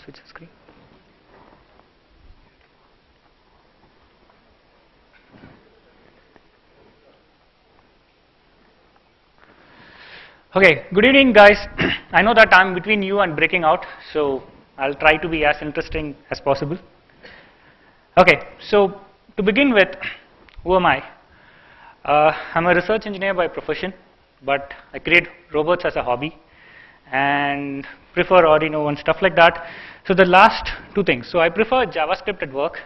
to switch the screen. Okay, good evening guys. I know that I'm between you and breaking out, so I'll try to be as interesting as possible. Okay, so to begin with, who am I? I'm a research engineer by profession, but I create robots as a hobby and prefer Arduino and stuff like that. So the last two things. So I prefer JavaScript at work,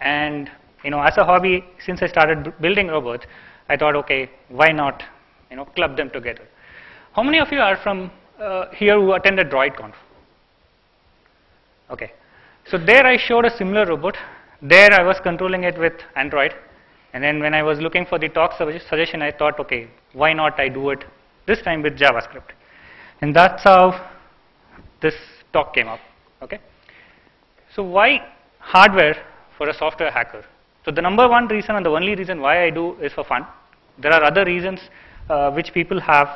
and as a hobby, since I started building robots, I thought, okay, why not club them together? How many of you are from here who attended DroidConf? Okay, so there I showed a similar robot. There I was controlling it with Android, and then when I was looking for the talk suggestion, I thought, okay, why not I do it this time with JavaScript? And that's how this talk came up. Okay, so why hardware for a software hacker? So the number one reason and the only reason why I do is for fun. There are other reasons which people have,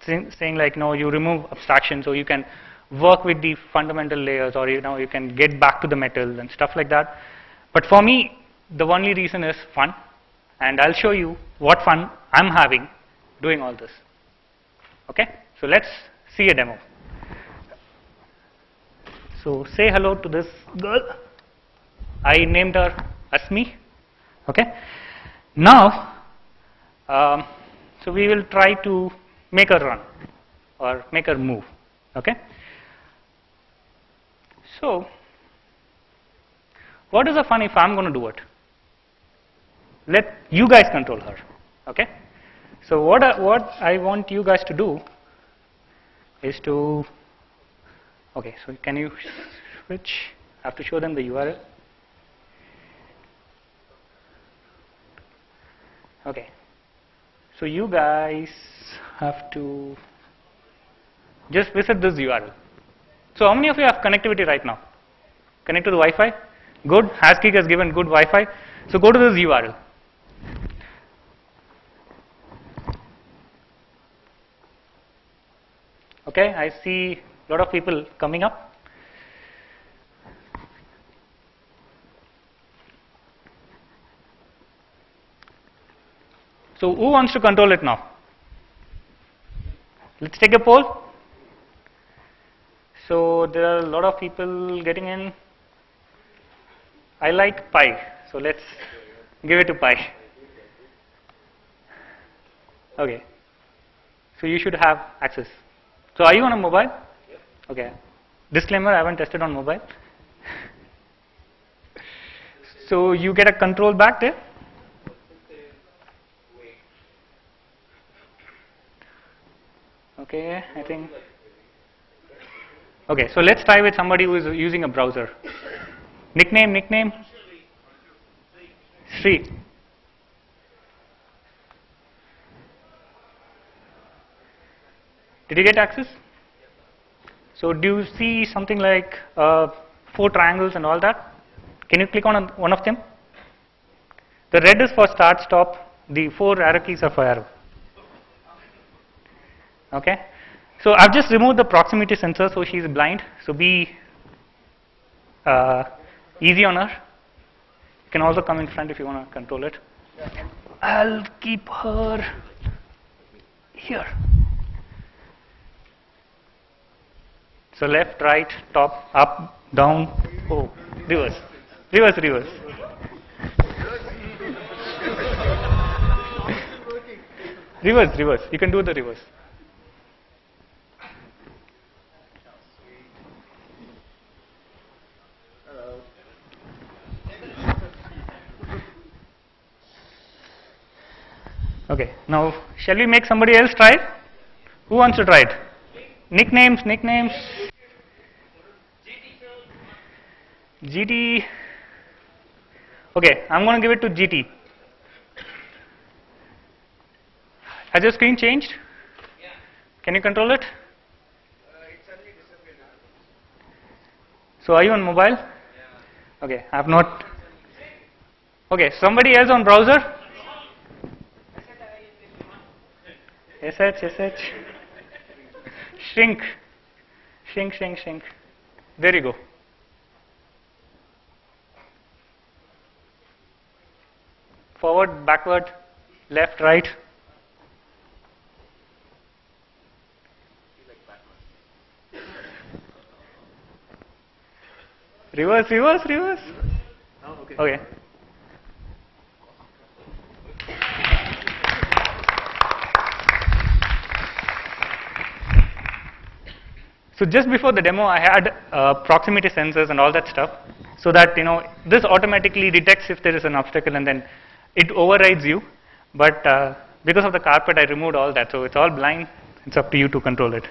saying like, no, you remove abstraction so you can work with the fundamental layers, or you can get back to the metal and stuff like that. But for me, the only reason is fun, and I'll show you what fun I'm having doing all this. Okay, so let's see a demo. So say hello to this girl. I named her Asmi. Okay, now so we will try to make her run or make her move. Okay, so what is the fun if I'm going to do it? Let you guys control her. Okay, so what I want you guys to do is to, okay, so can you switch? I have to show them the URL. Okay, so you guys have to just visit this URL. So how many of you have connectivity right now? Connect to the Wi-Fi? Good. Hasgeek has given good Wi-Fi. So go to this URL. Okay, I see a lot of people coming up. So who wants to control it now? Let's take a poll. So there are a lot of people getting in. I like Pi, so let's give it to Pi. Okay, so you should have access. So are you on a mobile? Okay, disclaimer, I haven't tested on mobile. So you get a control back there. Okay, I think. Okay, so let's try with somebody who is using a browser. Nickname? Sri. Did you get access? So do you see something like 4 triangles and all that? Can you click on one of them? The red is for start, stop. The 4 arrow keys are for arrow. Okay. So I've just removed the proximity sensor, so she's blind. So be easy on her. You can also come in front if you want to control it. I'll keep her here. So left, right, top, up, down, oh, reverse. Reverse. You can do the reverse. Okay, now shall we make somebody else try it? Who wants to try it? Nicknames. GT. Okay, I'm going to give it to GT. Has your screen changed? Yeah. Can you control it? It suddenly disappeared. So are you on mobile? Yeah. Okay, I have not. Okay, somebody else on browser? SH. Shrink. There you go. Forward, backward, left, right. Reverse, reverse, reverse. Oh, okay. Okay. So just before the demo, I had proximity sensors and all that stuff, so that this automatically detects if there is an obstacle and then it overrides you. But because of the carpet, I removed all that, so it's all blind. It's up to you to control it.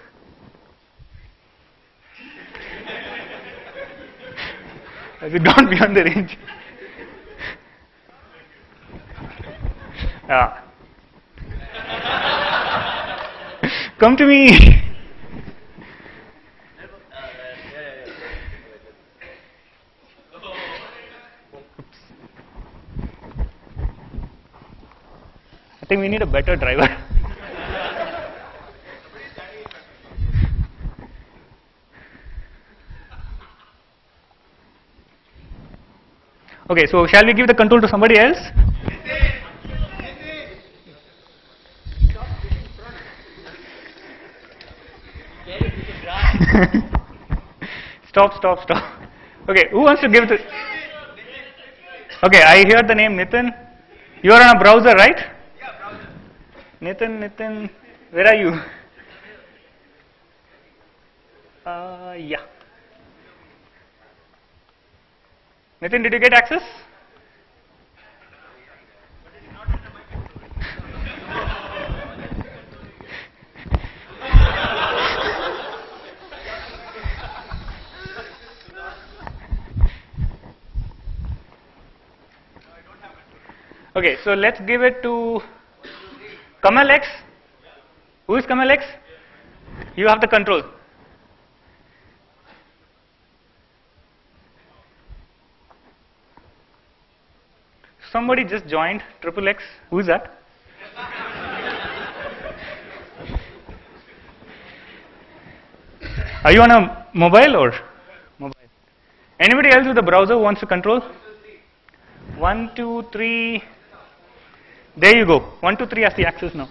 Has it gone beyond the range? Yeah. Come to me. I think we need a better driver. Okay, so shall we give the control to somebody else? Stop, stop, stop. Okay, who wants to give the... Okay, I hear the name Nitin. You are on a browser, right? Yeah, browser. Nitin, where are you? Yeah. Nitin, did you get access? Okay, so let's give it to Kamal X. Who is Kamal X? You have the control. Somebody just joined, Triple X. Who is that? Are you on a mobile or? Mobile. Anybody else with a browser who wants to control? 1, 2, 3. There you go. 1, 2, 3 has the access now.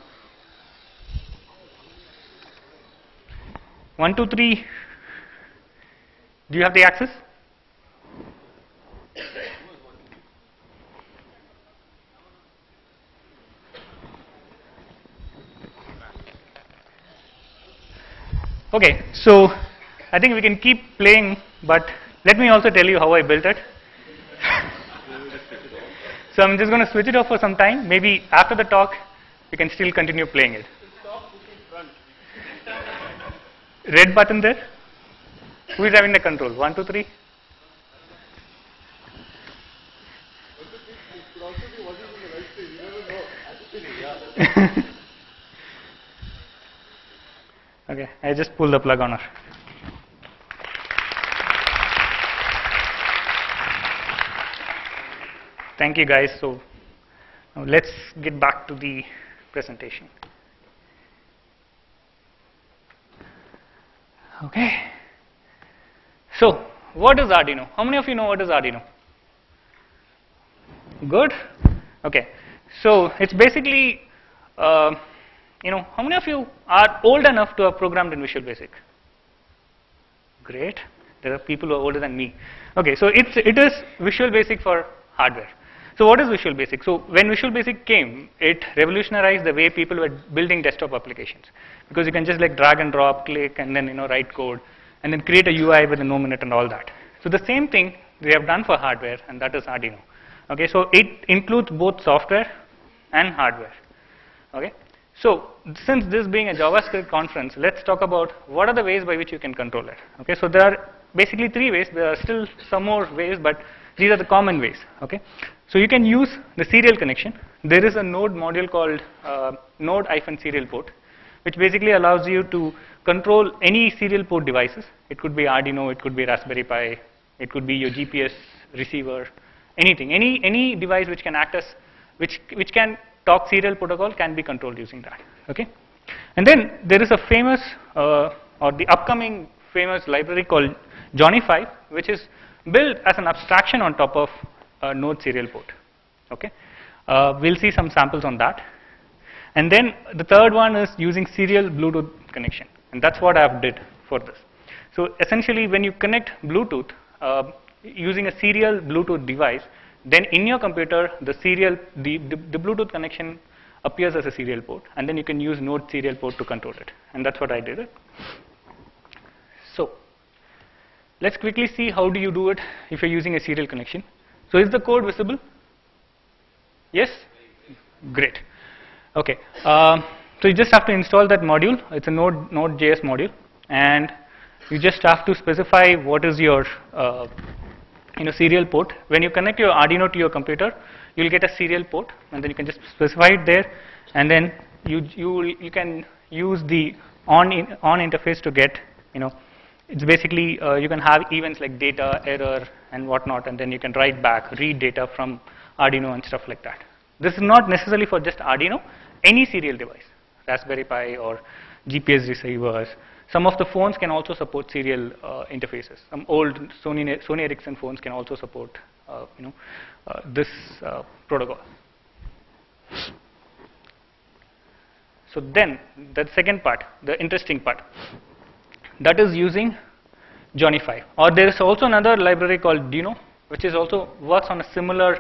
1, 2, 3. Do you have the access? Okay, so I think we can keep playing, but let me also tell you how I built it. So I'm just going to switch it off for some time. Maybe after the talk, we can still continue playing it. Red button there. Who is having the control? 1, 2, 3. Okay, I just pulled the plug on her. Thank you guys. So now let's get back to the presentation. Okay. So what is Arduino? How many of you know what is Arduino? Good? Okay. So it's basically, how many of you are old enough to have programmed in Visual Basic? Great. There are people who are older than me. Okay, so it is Visual Basic for hardware. So what is Visual Basic? So when Visual Basic came, it revolutionized the way people were building desktop applications, because you can just like drag and drop, click, and then write code, and then create a UI with a no-minute and all that. So the same thing we have done for hardware, and that is Arduino. Okay, so it includes both software and hardware. Okay, so since this being a JavaScript conference, let's talk about what are the ways by which you can control it. Okay, so there are basically 3 ways. There are still some more ways, but these are the common ways. Okay, so you can use the serial connection. There is a node module called node-serial port, which basically allows you to control any serial port devices. It could be Arduino, it could be Raspberry Pi, it could be your GPS receiver, anything, any device which can act as, which can talk serial protocol can be controlled using that. Okay, and then there is a famous or the upcoming famous library called Johnny 5, which is built as an abstraction on top of a node serial port. Okay, We'll see some samples on that. And then the third one is using serial Bluetooth connection, and that's what I've did for this. So essentially, when you connect Bluetooth using a serial Bluetooth device, then in your computer the Bluetooth connection appears as a serial port, and then you can use Node serial port to control it, and that's what I did it. So let's quickly see how do you do it if you're using a serial connection. So is the code visible? Yes? Great. Okay. So you just have to install that module. It's a Node.js module, and you just have to specify what is your serial port. When you connect your Arduino to your computer, you'll get a serial port, and then you can just specify it there, and then you can use the on interface to get, it's basically you can have events like data, error, and whatnot, and then you can write back, read data from Arduino and stuff like that. This is not necessarily for just Arduino, any serial device, Raspberry Pi or GPS receivers. Some of the phones can also support serial interfaces. Some old Sony Ericsson phones can also support this protocol. So then the second part, the interesting part, that is using Johnny 5. Or there is also another library called Dino, which is also works on a similar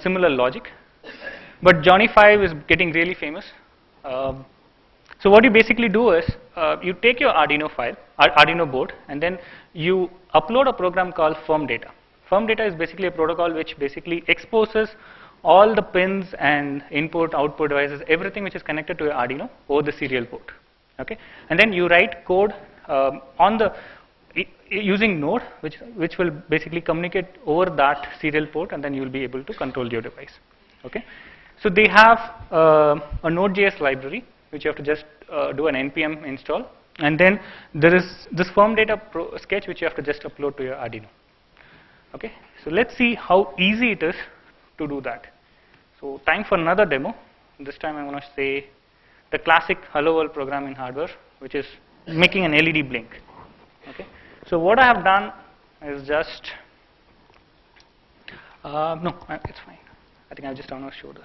similar logic. But Johnny 5 is getting really famous. So what you basically do is you take your Arduino board, and then you upload a program called firm data. Firm data is basically a protocol which basically exposes all the pins and input, output devices, everything which is connected to your Arduino over the serial port. Okay, and then you write code using Node, which will basically communicate over that serial port, and then you will be able to control your device. Okay, so they have a Node.js library which you have to just do an npm install, and then there is this firm data sketch which you have to just upload to your Arduino. Okay, so let's see how easy it is to do that. So time for another demo. This time I want to say the classic hello world programming hardware, which is making an LED blink. Okay, so what I have done is just no, it's fine. I think I just want to show this.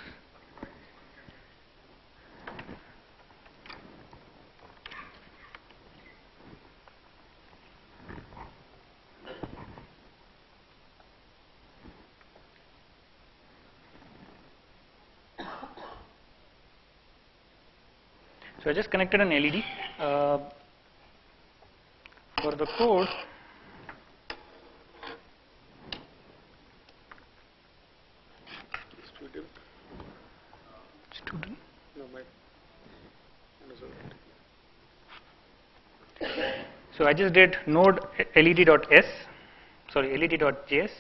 So I just connected an LED. For the code, student. No, so I just did node led.s, sorry, led.js,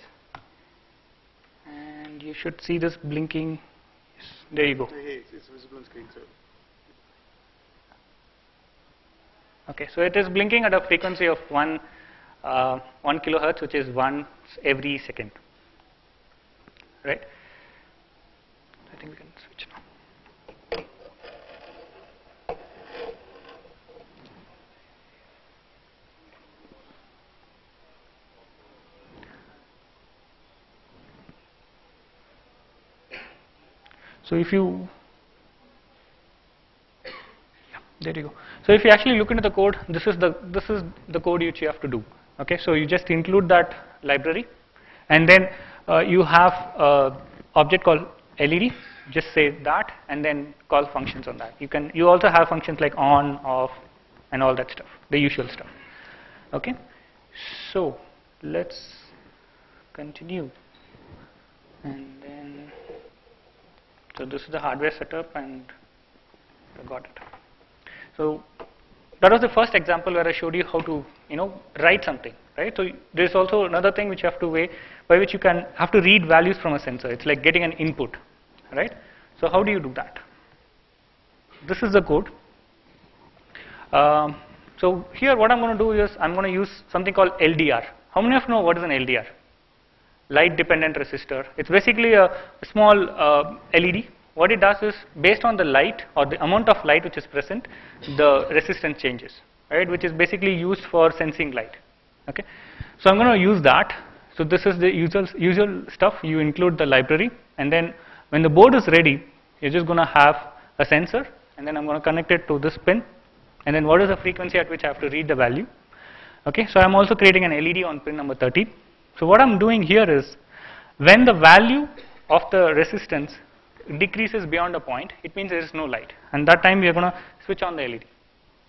and you should see this blinking. Yes, there you go. Hey, it's visible on screen, sir. Okay, so it is blinking at a frequency of 1 kilohertz, which is once every second, right? I think we can switch now. So if you, there you go. So if you actually look into the code, this is the code which you have to do. Okay, so you just include that library, and then you have an object called LED. Just say that, and then call functions on that. You also have functions like on, off, and all that stuff, the usual stuff. Okay, so let's continue, and then so this is the hardware setup, and I got it. So that was the first example where I showed you how to, write something, right? So there's also another thing which you have to by which you have to read values from a sensor. It's like getting an input, right? So how do you do that? This is the code. So here what I'm going to do is I'm going to use something called LDR. How many of you know what is an LDR? Light dependent resistor. It's basically a small LED. What it does is, based on the light or the amount of light which is present, the resistance changes, right? Which is basically used for sensing light. Okay, so I'm going to use that. So this is the usual stuff. You include the library, and then when the board is ready, you're just going to have a sensor, and then I'm going to connect it to this pin, and then what is the frequency at which I have to read the value. Okay, so I'm also creating an LED on pin number 13. So what I'm doing here is, when the value of the resistance decreases beyond a point, it means there is no light, and that time we are going to switch on the LED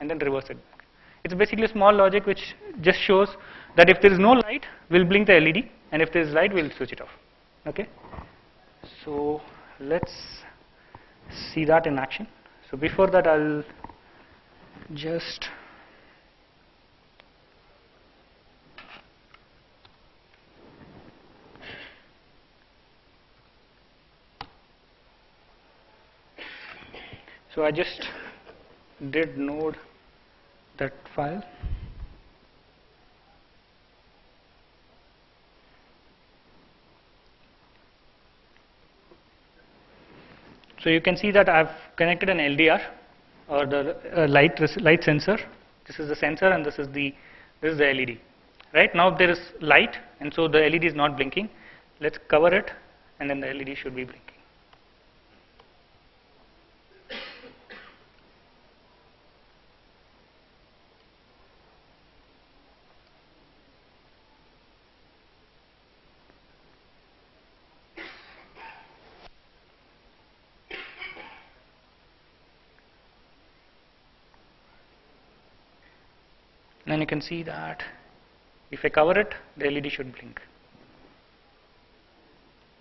and then reverse it back. It's basically a small logic which just shows that if there is no light, we'll blink the LED, and if there is light, we'll switch it off. Okay, so let's see that in action. So before that, I'll just so I just did node that file. So you can see that I've connected an LDR, or the light sensor. This is the sensor, and this is the LED. Right now there is light, and so the LED is not blinking. Let's cover it, and then the LED should be blinking. Then you can see that if I cover it, the LED should blink.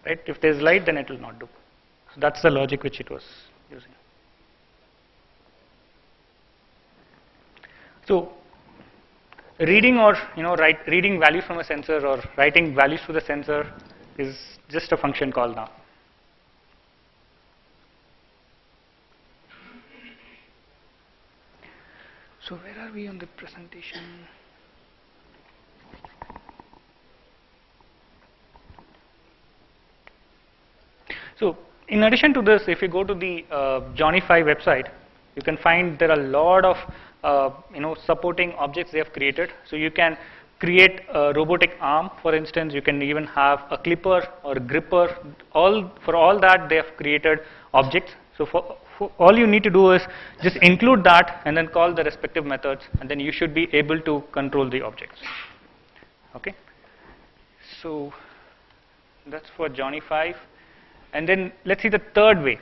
Right? If there is light, then it will not do. So that's the logic which it was using. So reading or reading values from a sensor or writing values to the sensor is just a function call now. So where are we on the presentation? So in addition to this, if you go to the Johnny5 website, you can find there are a lot of supporting objects they have created. So you can create a robotic arm, for instance. You can even have a clipper or a gripper. For all that, they have created objects. So for all you need to do is just include that and then call the respective methods, and then you should be able to control the objects. Okay. So that's for Johnny5. And then let's see the third way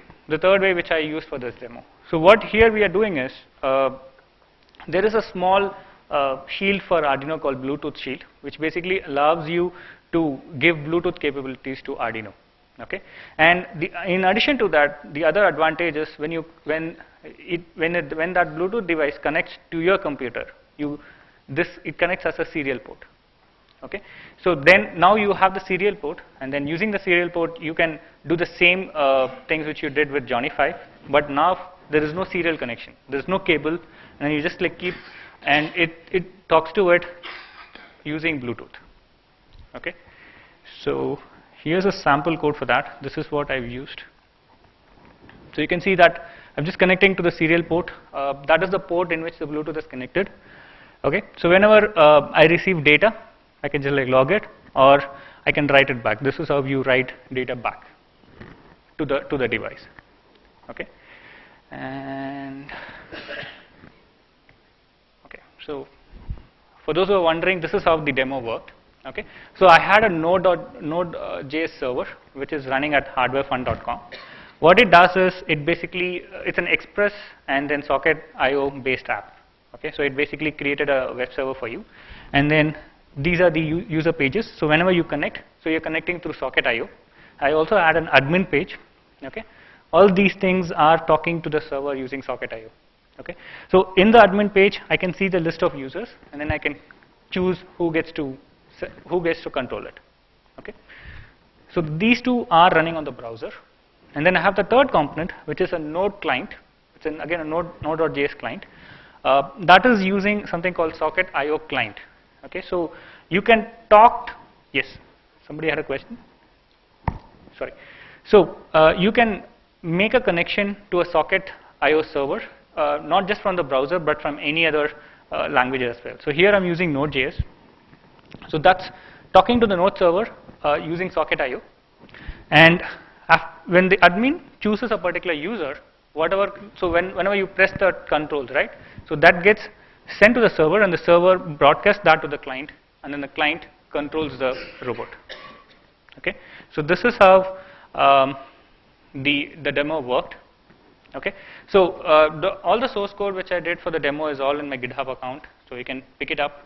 which I use for this demo. So what here we are doing is, there is a small shield for Arduino called Bluetooth shield, which basically allows you to give Bluetooth capabilities to Arduino. Okay, and in addition to that, the other advantage is when that Bluetooth device connects to your computer, it connects as a serial port. Okay, so then now you have the serial port, and then using the serial port, you can do the same things which you did with Johnny5, but now there is no serial connection. There is no cable, and you just keep, and it talks to it using Bluetooth. Okay, so here's a sample code for that. This is what I've used. So you can see that I'm just connecting to the serial port. That is the port in which the Bluetooth is connected. Okay, so whenever I receive data, I can just log it, or I can write it back. This is how you write data back to the device. Okay, and okay. So for those who are wondering, this is how the demo worked. Okay, so I had a Node.js server which is running at hardwarefun.com. What it does is it's an Express and then Socket IO based app. Okay, so it basically created a web server for you, and then these are the user pages. So whenever you connect, so you're connecting through Socket IO. I also add an admin page. Okay, all these things are talking to the server using Socket IO. Okay, so in the admin page, I can see the list of users, and then I can choose who gets to control it. Okay, so these two are running on the browser, and then I have the third component, which is a Node client. It's again a Node.js client that is using something called Socket IO client. Okay, so you can talk. Yes, somebody had a question. Sorry. So you can make a connection to a Socket IO server, not just from the browser, but from any other language as well. So here I'm using Node.js. So that's talking to the node server using socket IO, and when the admin chooses a particular user, whenever you press the controls, right? So that gets sent to the server, and the server broadcasts that to the client, and then the client controls the robot. Okay, so this is how the demo worked. Okay, so all the source code which I did for the demo is all in my GitHub account, so you can pick it up.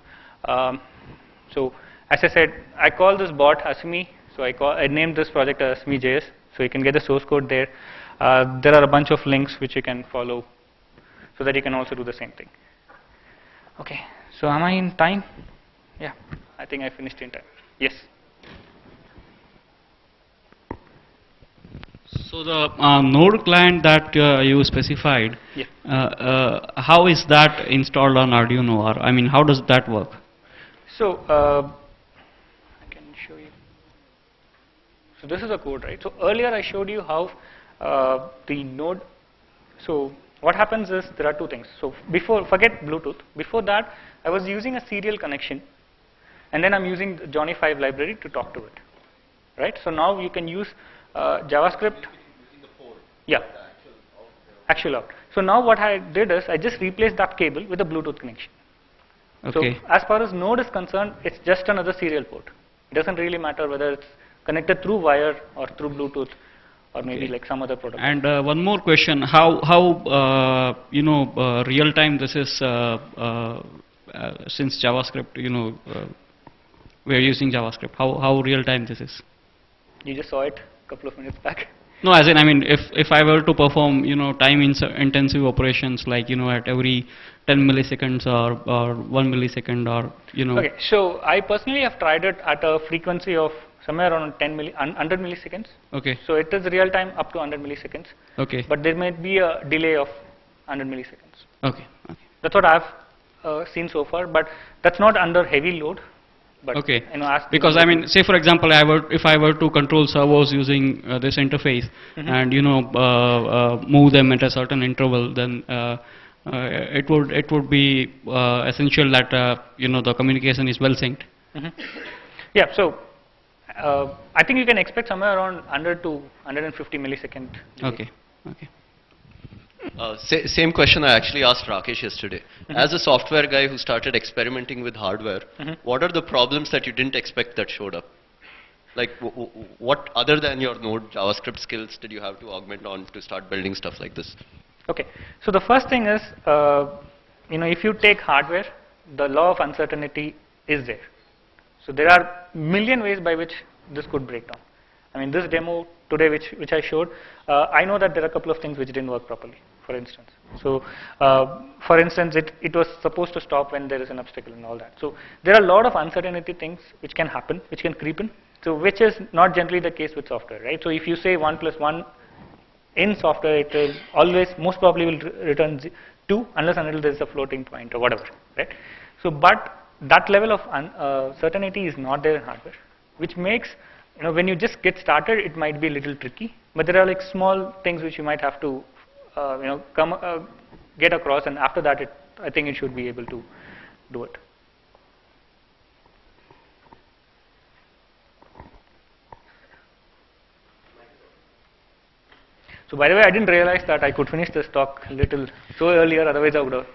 So as I said, I call this bot Asmi, so I named this project as Asmi.js, so you can get the source code there. There are a bunch of links which you can follow, so that you can also do the same thing. Okay, so am I in time? Yeah, I think I finished in time. Yes. So the node client that you specified, Yeah. how is that installed on Arduino, or I mean, how does that work? So I can show you. So this is the code, right? So earlier I showed you how the node. So what happens is there are two things. So forget Bluetooth. Before that, I was using a serial connection, and then I'm using the Johnny 5 library to talk to it, right? So now you can use JavaScript. Yeah. Actual out. So now what I did is I just replaced that cable with a Bluetooth connection. Okay. So as far as node is concerned, it's just another serial port. It doesn't really matter whether it's connected through wire or through Bluetooth, or maybe like some other protocol. And one more question: how real time this is since JavaScript, we're using JavaScript. How real time this is? You just saw it a couple of minutes back. No, as in, I mean, if I were to perform, time intensive operations like, at every 10 milliseconds or 1 millisecond or, Okay, so I personally have tried it at a frequency of somewhere around 100 milliseconds. Okay. So it is real time up to 100 milliseconds. Okay. But there might be a delay of 100 milliseconds. Okay. Okay. That's what I've seen so far, but that's not under heavy load. But, okay. Because I mean, say for example, if I were to control servos using this interface, and move them at a certain interval, then it would be essential that the communication is well synced. Yeah. So I think you can expect somewhere around 100 to 150 millisecond delay. Okay. Okay. Same question I actually asked Rakesh yesterday. As a software guy who started experimenting with hardware, what are the problems that you didn't expect that showed up? Like, what other than your Node JavaScript skills did you have to augment on to start building stuff like this? Okay. So the first thing is, if you take hardware, the law of uncertainty is there. So there are a million ways by which this could break down. I mean, this demo today, which I showed, I know that there are a couple of things which didn't work properly, for instance. So, for instance, it was supposed to stop when there is an obstacle and all that. So there are a lot of uncertainty things which can happen, which can creep in. So which is not generally the case with software, right? So if you say 1 plus 1 in software, it will always, most probably will return 2 unless and until there is a floating point or whatever, right? So, but that level of certainty is not there in hardware, which makes, when you just get started, it might be a little tricky, but there are like small things which you might have to, get across, and after that, I think it should be able to do it. So by the way, I didn't realize that I could finish this talk a little so earlier, otherwise I would have,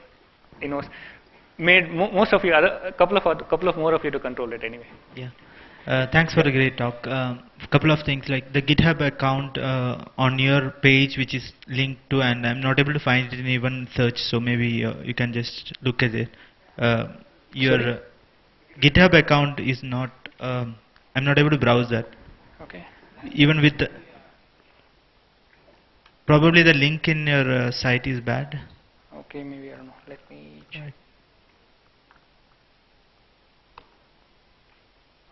made most of you, a couple of more of you to control it anyway. Yeah. Thanks for the great talk. Couple of things, like the GitHub account on your page, which is linked to, and I'm not able to find it in even search, so maybe you can just look at it. Your GitHub account is not, I'm not able to browse that. Okay. Even with the, probably the link in your site is bad. Okay, maybe, I don't know. Let me check. Right.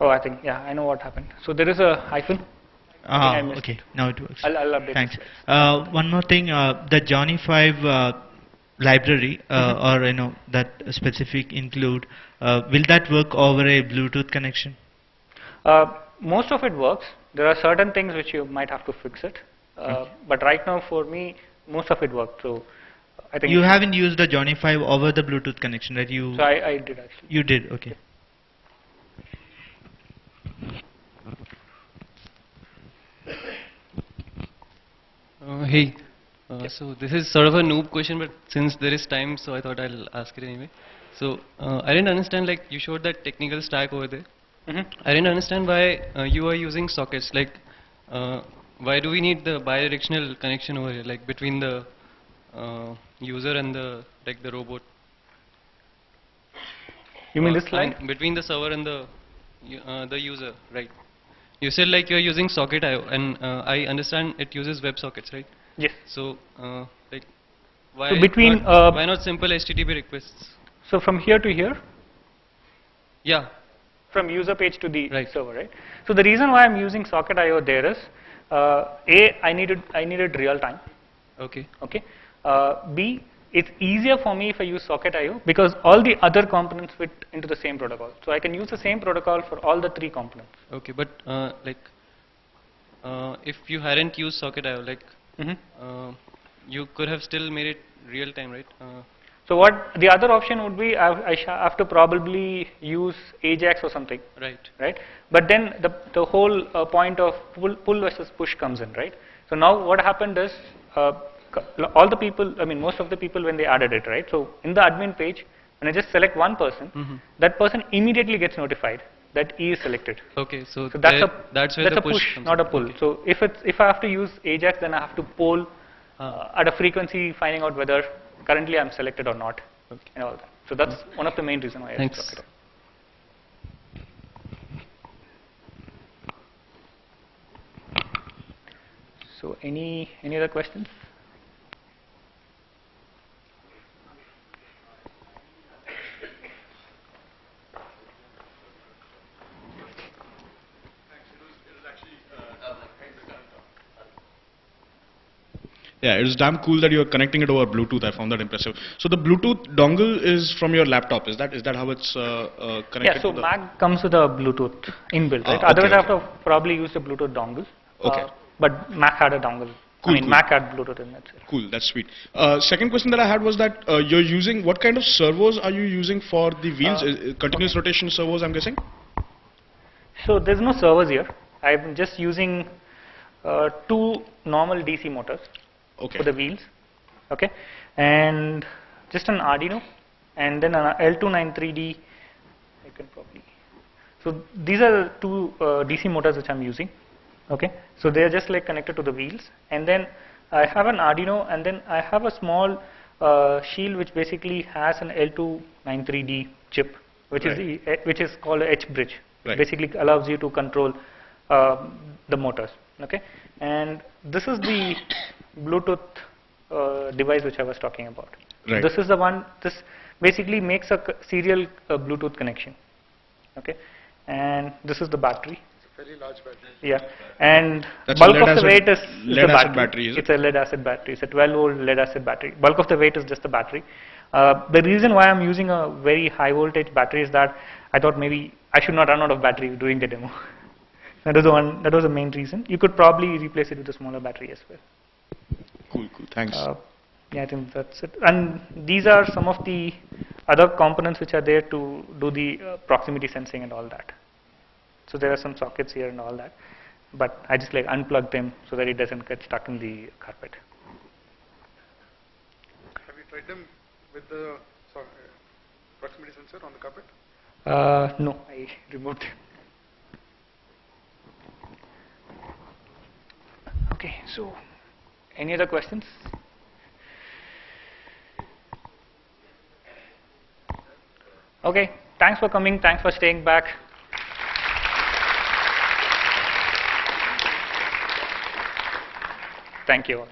Oh, I think, yeah, I know what happened. So there is a hyphen. Okay, now it works. I'll update. Thanks. One more thing, the Johnny 5 library, or that specific include, will that work over a Bluetooth connection? Most of it works. There are certain things which you might have to fix it. But right now, for me, most of it worked. So I think you haven't used a Johnny 5 over the Bluetooth connection, right? So I did actually. You did, okay. Hey, so this is sort of a noob question, but since there is time, so I thought I'll ask it anyway. So I didn't understand, like you showed that technical stack over there. I didn't understand why you are using sockets. Like, why do we need the bidirectional connection over here, like between the user and the robot? You mean this slide? Between the server and the user, right? You said like you're using socket IO, and I understand it uses WebSockets, right? Yes. So, like, why So between why not simple HTTP requests? so from here to here, Yeah. from user page to the Right. server, right? So the reason why I'm using socket IO there is, I needed real time. Okay. Okay. B, it's easier for me if I use socket IO because all the other components fit into the same protocol. So I can use the same protocol for all the three components. Okay, but like, if you hadn't used socket IO, like, you could have still made it real time, right? So what the other option would be, I have to probably use Ajax or something, Right. right? But then the whole point of pull versus push comes in, right? So now what happened is, all the people, I mean most of the people when they added it, right? So in the admin page, when I just select one person, that person immediately gets notified that he is selected. Okay, so, So that's that's where that's the a push, comes not a in. pull. Okay. So if I have to use Ajax, then I have to poll at a frequency, finding out whether currently I'm selected or not, and all that. So that's one of the main reasons why I Thanks. took it. So any other questions? Yeah, it was damn cool that you're connecting it over Bluetooth. I found that impressive. So the Bluetooth dongle is from your laptop. Is that how it's connected? Yeah, so to the Mac comes with a Bluetooth inbuilt, right? okay, Otherwise, I okay. have to probably use the Bluetooth dongle. Okay. But Mac had a dongle. Cool, I mean, cool. Mac had Bluetooth in it. Cool, that's sweet. Second question that I had was that you're using, what kind of servos are you using for the wheels? Continuous rotation servos, I'm guessing? So there's no servers here. I'm just using two normal DC motors Okay. for the wheels, okay, and just an Arduino, and then an L293D. I can probably. So these are the two DC motors which I'm using. Okay, so they are just like connected to the wheels, and then I have an Arduino, and then I have a small shield which basically has an L293D chip, which is which is called a H bridge. Right. Basically allows you to control the motors. Okay, and this is the Bluetooth device which I was talking about. Right. This is the one. This basically makes a serial Bluetooth connection. Okay, and this is the battery. Fairly large battery. Yeah, and That's bulk a of lead the acid- weight is lead the acid battery. battery, is it? It's a lead acid battery. It's a 12-volt lead acid battery. Bulk of the weight is just the battery. The reason why I'm using a very high voltage battery is that I thought maybe I should not run out of battery during the demo. That was the one. That was the main reason. You could probably replace it with a smaller battery as well. Cool, thanks. Yeah, I think that's it. And these are some of the other components which are there to do the proximity sensing and all that. So there are some sockets here and all that, but I just like unplug them so that it doesn't get stuck in the carpet. Have you tried them with the proximity sensor on the carpet? No, I removed them. Okay, so any other questions? Okay, thanks for coming, thanks for staying back. Thank you all.